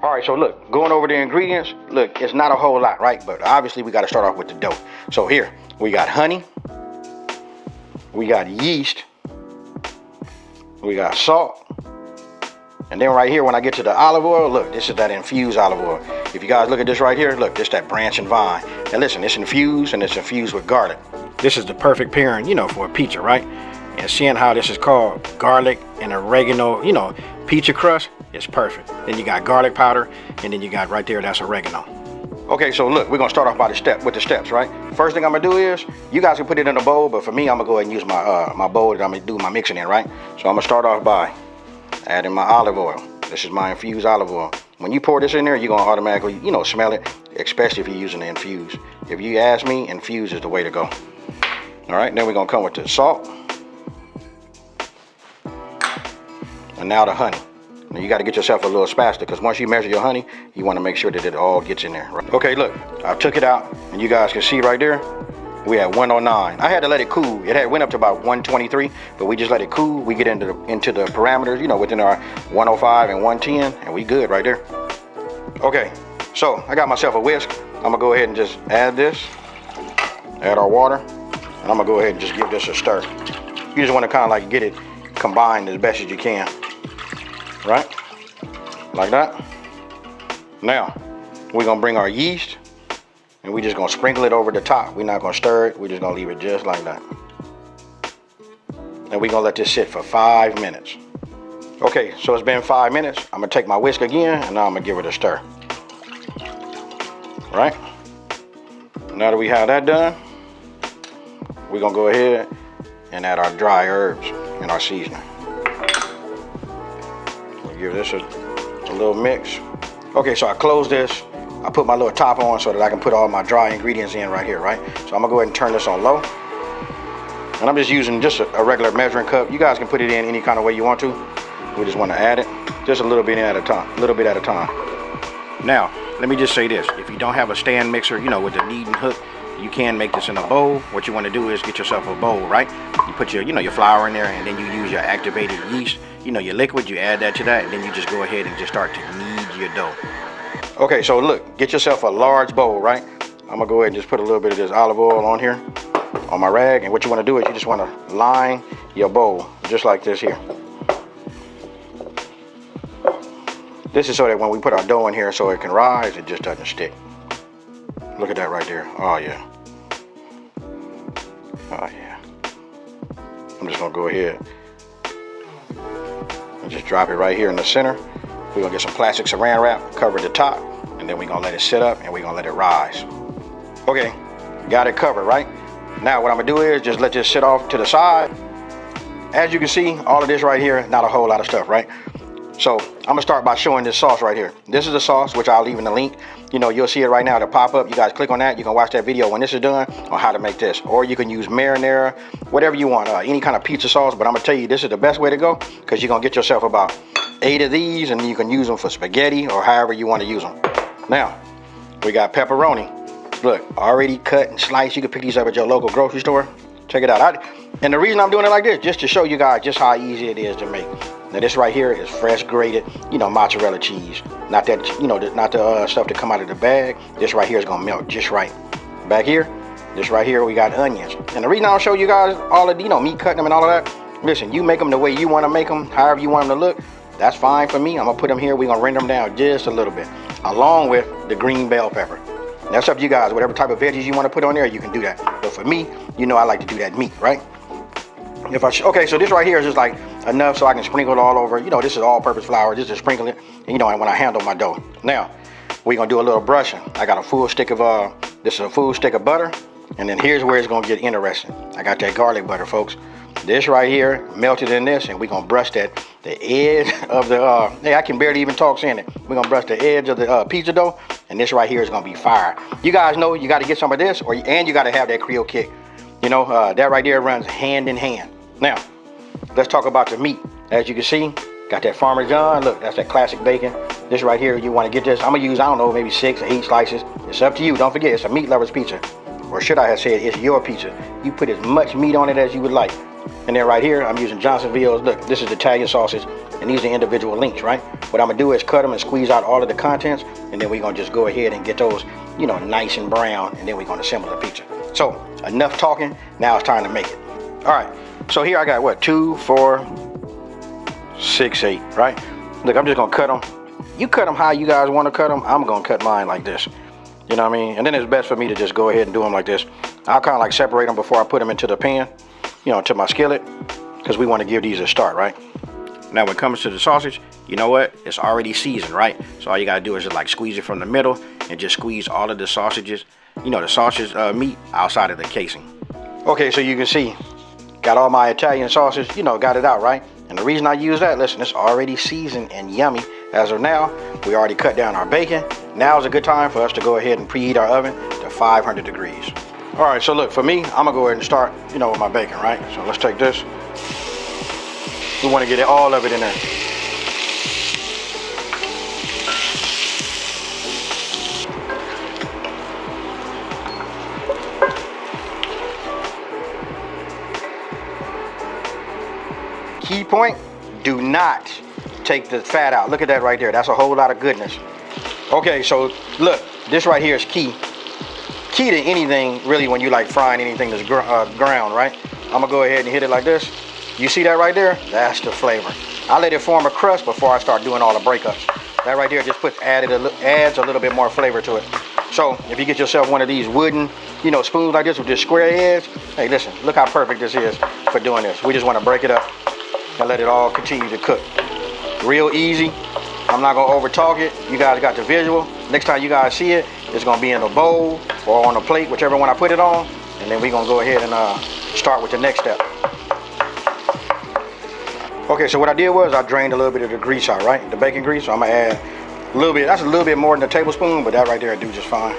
All right, so look, going over the ingredients, look, it's not a whole lot, right? But obviously we got to start off with the dough. So here, we got honey, we got yeast, we got salt, and then right here, when I get to the olive oil, look, this is that infused olive oil. If you guys look at this right here, look, this that branch and vine. Now listen, it's infused and it's infused with garlic. This is the perfect pairing, you know, for a pizza, right? And seeing how this is called garlic and oregano, you know, pizza crust, it's perfect. Then you got garlic powder, and then you got right there, that's oregano. Okay, so look, we're gonna start off by with the steps, right? First thing I'm gonna do is, you guys can put it in a bowl, but for me, I'm gonna go ahead and use my my bowl that I'm gonna do my mixing in, right? So I'm gonna start off by adding my olive oil. This is my infused olive oil. When you pour this in there, you're gonna automatically, you know, smell it, especially if you're using the infused. If you ask me, infused is the way to go. All right, then we're gonna come with the salt. And now the honey. Now you got to get yourself a little spatula, because once you measure your honey, you want to make sure that it all gets in there. Right? Okay, look, I took it out, and you guys can see right there, we had 109. I had to let it cool. It had went up to about 123, but we just let it cool. We get into the parameters, you know, within our 105 and 110, and we good right there. Okay, so I got myself a whisk. I'm gonna go ahead and just add this, add our water, and I'm gonna go ahead and just give this a stir. You just want to kind of like get it combined as best as you can. Right, like that. Now we're gonna bring our yeast and we're just gonna sprinkle it over the top. We're not gonna stir it, we're just gonna leave it just like that, and we're gonna let this sit for 5 minutes. Okay, so it's been 5 minutes. I'm gonna take my whisk again, and now I'm gonna give it a stir. Right, now that we have that done, we're gonna go ahead and add our dry herbs and our seasoning. Give this a little mix. Okay, so I close this. I put my little top on so that I can put all my dry ingredients in right here, right? So I'm gonna go ahead and turn this on low. And I'm just using just a regular measuring cup. You guys can put it in any kind of way you want to. We just want to add it just a little bit at a time, Now, let me just say this. If you don't have a stand mixer, you know, with the kneading hook, you can make this in a bowl. What you want to do is get yourself a bowl, right? You put your, you know, your flour in there, and then you use your activated yeast, you know, your liquid, you add that to that, and then you just go ahead and just start to knead your dough. Okay, so look, get yourself a large bowl, right? I'm gonna go ahead and just put a little bit of this olive oil on here, on my rag, and what you wanna do is you just wanna line your bowl, just like this here. This is so that when we put our dough in here so it can rise, it just doesn't stick. Look at that right there. Oh yeah. Oh yeah. I'm just gonna go ahead and just drop it right here in the center. We're gonna get some plastic saran wrap, cover the top, and then we're gonna let it sit up and we're gonna let it rise. Okay, got it covered, right? Now what I'm gonna do is just let this sit off to the side. As you can see, all of this right here, not a whole lot of stuff, right? So I'm gonna start by showing this sauce right here. This is the sauce, which I'll leave in the link. You know, you'll see it right now to pop up. You guys click on that. You can watch that video when this is done on how to make this. Or you can use marinara, whatever you want, any kind of pizza sauce. But I'm gonna tell you, this is the best way to go, because you're gonna get yourself about 8 of these, and you can use them for spaghetti or however you want to use them. Now, we got pepperoni. Look, already cut and sliced. You can pick these up at your local grocery store. Check it out. And the reason I'm doing it like this, just to show you guys just how easy it is to make. Now this right here is fresh grated, you know, mozzarella cheese. Not that, you know, not the stuff that come out of the bag. This right here is gonna melt just right. Back here, this right here, we got onions. And the reason I'll show you guys all of, you know, me cutting them and all of that, listen, you make them the way you want to make them, however you want them to look. That's fine for me. I'm gonna put them here. We're gonna render them down just a little bit, along with the green bell pepper. That's up to you guys. Whatever type of veggies you want to put on there, you can do that. But for me, you know, I like to do that meat, right? Okay, so this right here is just like enough so I can sprinkle it all over. You know, this is all-purpose flour. Just to sprinkle it, and, you know, when I handle my dough. Now, we're gonna do a little brushing. I got a full stick of this is a full stick of butter, and then here's where it's gonna get interesting. I got that garlic butter, folks. This right here melted in this, and we're gonna brush the edge of the hey, I can barely even talk saying it. We're gonna brush the edge of the pizza dough, and this right here is gonna be fire. You guys know you got to get some of this, and you got to have that Creole kick. You know, that right there runs hand in hand. Now, let's talk about the meat. As you can see, got that Parmesan. Look, that's that classic bacon. This right here, you want to get this. I'm gonna use, I don't know, maybe 6 or 8 slices. It's up to you. Don't forget, it's a meat lover's pizza, or should I have said, it's your pizza. You put as much meat on it as you would like. And then right here, I'm using Johnsonville's. Look, this is Italian sausage. and these are individual links, right? What I'm gonna do is cut them and squeeze out all of the contents, and then we're gonna just go ahead and get those, you know, nice and brown, and then we're gonna assemble the pizza. So enough talking, now it's time to make it. All right, so here I got what, 2, 4, 6, 8, right? Look, I'm just gonna cut them. You cut them how you guys want to cut them. I'm gonna cut mine like this. You know what I mean? And then it's best for me to just go ahead and do them like this. I'll kind of like separate them before I put them into the pan, you know, to my skillet, because we want to give these a start, right? Now when it comes to the sausage, you know what? It's already seasoned, right? So all you gotta do is just like squeeze it from the middle and just squeeze all of the sausages, you know, the sausage meat outside of the casing. Okay, so you can see, got all my Italian sausage, you know, got it out, right? And the reason I use that, listen, it's already seasoned and yummy. As of now, we already cut down our bacon. Now is a good time for us to go ahead and preheat our oven to 500 degrees. All right, so look, for me, I'm gonna go ahead and start, you know, with my bacon, right? So let's take this. We wanna get all of it in there. Key point, do not take the fat out. Look at that right there. That's a whole lot of goodness. Okay, so look, this right here is key. Key to anything, really, when you like frying anything that's ground, right? I'm gonna go ahead and hit it like this. You see that right there? That's the flavor. I let it form a crust before I start doing all the breakups. That right there just adds a little bit more flavor to it. So if you get yourself one of these wooden, you know, spoons like this with this square edge, hey, listen, look how perfect this is for doing this. We just want to break it up and let it all continue to cook. Real easy. I'm not gonna over talk it. You guys got the visual. Next time you guys see it, it's gonna be in a bowl or on a plate, whichever one I put it on. And then we're gonna go ahead and start with the next step. Okay, so what I did was I drained a little bit of the grease out, right? The bacon grease. So I'm gonna add a little bit. That's a little bit more than a tablespoon, but that right there will do just fine.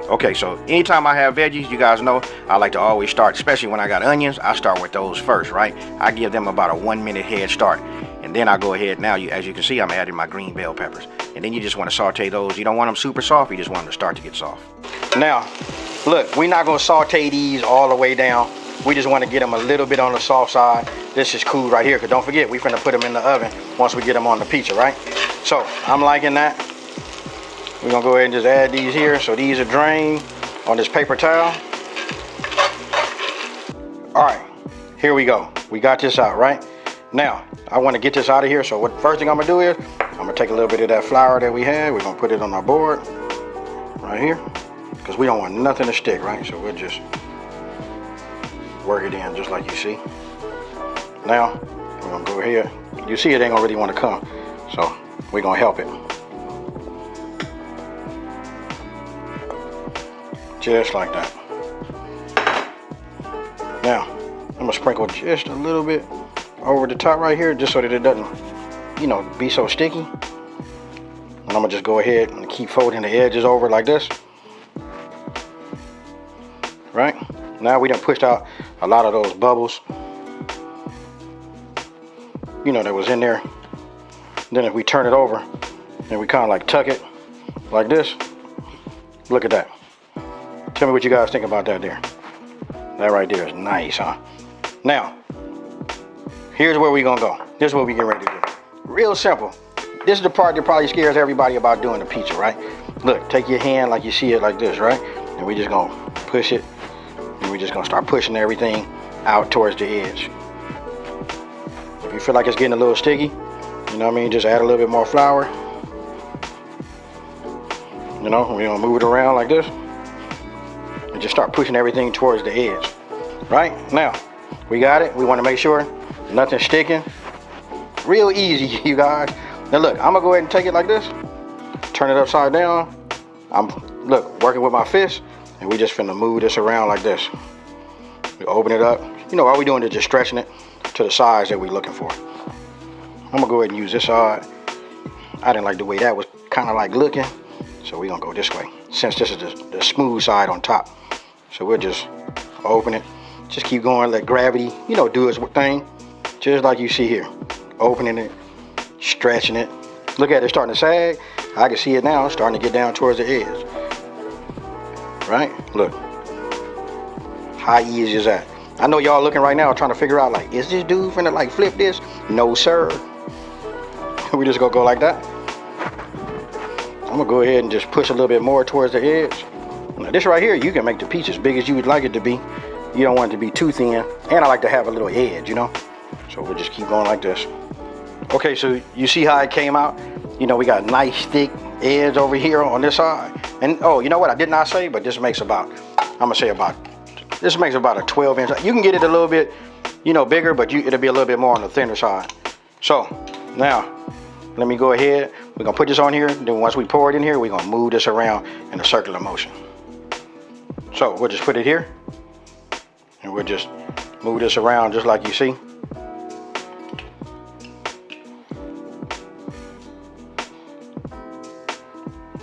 Okay, so anytime I have veggies, you guys know, I like to always start, especially when I got onions, I start with those first, right? I give them about a 1 minute head start. And then I go ahead, now, as you can see, I'm adding my green bell peppers. And then you just want to saute those. You don't want them super soft, you just want them to start to get soft. Now, look, we're not going to saute these all the way down. We just want to get them a little bit on the soft side. This is cool right here, because don't forget, we're finna put them in the oven once we get them on the pizza, right? So, I'm liking that. We're gonna go ahead and just add these here. So these are drained on this paper towel. All right, here we go. We got this out, right? Now, I wanna get this out of here. So what first thing I'm gonna do is, I'm gonna take a little bit of that flour that we had. We're gonna put it on our board, right here. Because we don't want nothing to stick, right? So we'll just work it in just like you see. Now, we're gonna go ahead. You see it ain't gonna really wanna come. So we're gonna help it. Just like that. Now, I'm gonna sprinkle just a little bit over the top right here, just so that it doesn't, you know, be so sticky. And I'm gonna just go ahead and keep folding the edges over like this. Right? Now we done pushed out a lot of those bubbles, you know, that was in there. Then if we turn it over and we kind of like tuck it like this, look at that. Tell me what you guys think about that there. That right there is nice, huh? Now, here's where we're gonna go. This is what we get ready to do. Real simple. This is the part that probably scares everybody about doing the pizza, right? Look, take your hand like you see it like this, right? And we just gonna push it, and we're just gonna start pushing everything out towards the edge. If you feel like it's getting a little sticky, you know what I mean, just add a little bit more flour. You know, we're gonna move it around like this. And just start pushing everything towards the edge. Right? Now, we got it. We want to make sure nothing's sticking. Real easy, you guys. Now look, I'm gonna go ahead and take it like this. Turn it upside down. I'm, look, working with my fist. And we just finna move this around like this. We open it up. You know, all we doing is just stretching it to the size that we're looking for. I'm gonna go ahead and use this side. I didn't like the way that was kind of like looking. So we're gonna go this way, since this is the smooth side on top. So we'll just open it. Just keep going, let gravity, you know, do its thing. Just like you see here. Opening it, stretching it. Look at it starting to sag. I can see it now, it's starting to get down towards the edge. Right? Look. How easy is that? I know y'all looking right now trying to figure out, like, is this dude finna like flip this? No, sir. We just gonna go like that. I'm gonna go ahead and just push a little bit more towards the edge. Now this right here, you can make the piece as big as you would like it to be. You don't want it to be too thin. And I like to have a little edge, you know? So we'll just keep going like this. Okay, so you see how it came out? You know, we got nice thick edge over here on this side. And oh, you know what I did not say? But this makes about, this makes about a 12-inch. You can get it a little bit, you know, bigger, but it'll be a little bit more on the thinner side. So now, let me go ahead. We're gonna put this on here. Then once we pour it in here, we're gonna move this around in a circular motion. So we'll just put it here. And we'll just move this around just like you see.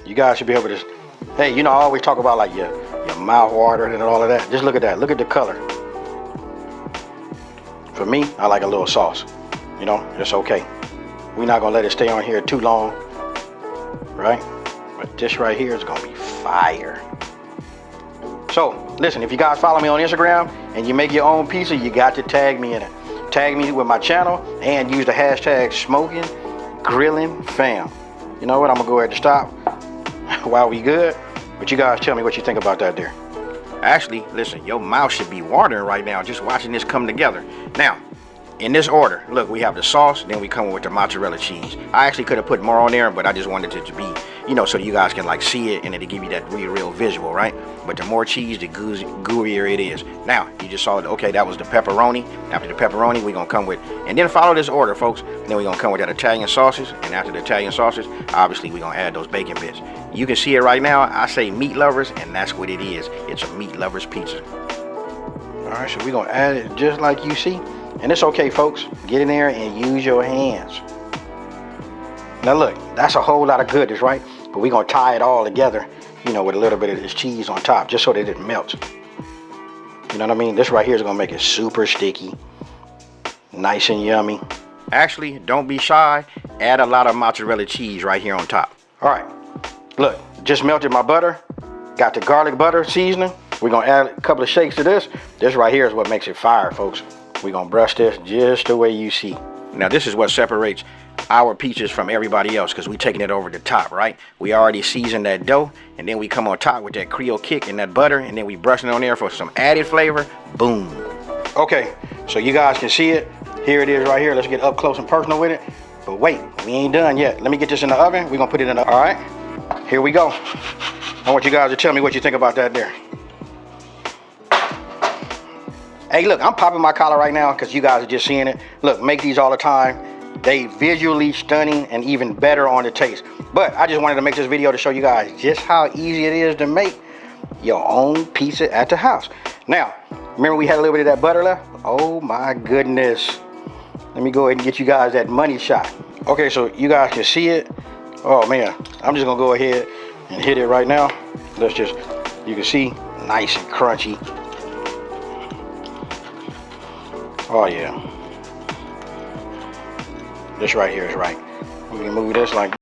You guys should be able to, hey, you know, I always talk about like your mouth watering and all of that. Just look at that, look at the color. For me, I like a little sauce. You know, it's okay. We're not gonna let it stay on here too long, right? But this right here is gonna be fire. So, listen, if you guys follow me on Instagram and you make your own pizza, you got to tag me in it. Tag me with my channel and use the hashtag #SmokingGrillingFam. You know what, I'm gonna go ahead and stop while we good. But you guys tell me what you think about that there. Actually, listen, your mouth should be watering right now just watching this come together. Now, in this order, look, we have the sauce, then we come with the mozzarella cheese. I actually could have put more on there, but I just wanted it to be, you know, so you guys can like see it and it'll give you that real visual, right? But the more cheese, the gooier it is. Now, you just saw it, okay, that was the pepperoni. After the pepperoni, we're gonna come with, and then follow this order, folks. And then we're gonna come with that Italian sausage, and after the Italian sausage, obviously we're gonna add those bacon bits. You can see it right now, I say meat lovers, and that's what it is. It's a meat lovers pizza. All right, so we're gonna add it just like you see. And it's okay, folks. Get in there and use your hands. Now look, that's a whole lot of goodness, right? But we're gonna tie it all together, you know, with a little bit of this cheese on top, just so that it melts. You know what I mean? This right here is gonna make it super sticky, nice and yummy. Actually, don't be shy. Add a lot of mozzarella cheese right here on top. All right, look, just melted my butter. Got the garlic butter seasoning. We're gonna add a couple of shakes to this. This right here is what makes it fire, folks. We're gonna brush this just the way you see. Now this is what separates our pizzas from everybody else, because we're taking it over the top, right? We already seasoned that dough, and then we come on top with that Creole kick and that butter, and then we brush it on there for some added flavor. Boom. Okay, so you guys can see it. Here it is right here. Let's get up close and personal with it. But wait, we ain't done yet. Let me get this in the oven. We're gonna put it in the, all right? Here we go. I want you guys to tell me what you think about that there. Hey, look, I'm popping my collar right now because you guys are just seeing it. Look, make these all the time. They visually stunning and even better on the taste. But I just wanted to make this video to show you guys just how easy it is to make your own pizza at the house. Now, remember we had a little bit of that butter left? Oh my goodness. Let me go ahead and get you guys that money shot. Okay, so you guys can see it. Oh man, I'm just gonna go ahead and hit it right now. Let's just, you can see, nice and crunchy. Oh yeah, this right here is right. We can move this like